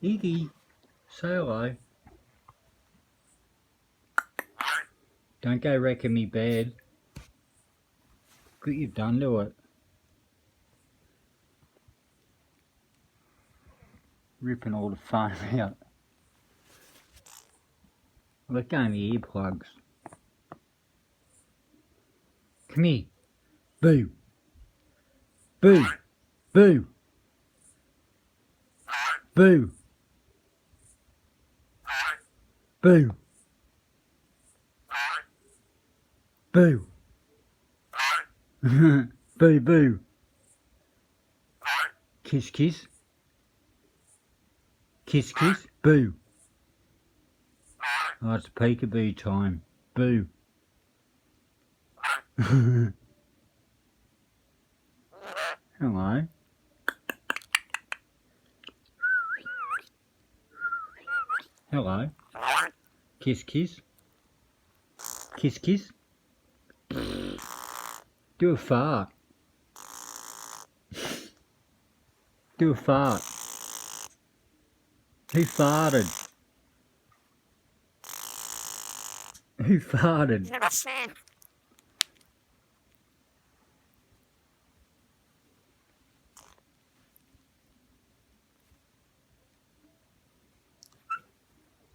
Iggy, say hello. Don't go wrecking me bed. Look what you've done to it. Ripping all the foam out. Let go of the earplugs. Come here. Boo. Boo. Boo. Boo. Boo. Boo. Boo boo. Kiss kiss. Kiss kiss. Boo. Oh, it's peekaboo time. Boo. Hello. Hello. Kiss kiss. Kiss kiss. Do a fart. Do a fart. Who farted? Who farted?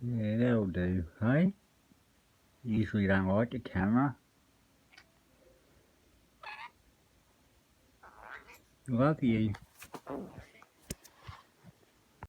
Yeah, that'll do, hey? Usually don't like the camera. Love you.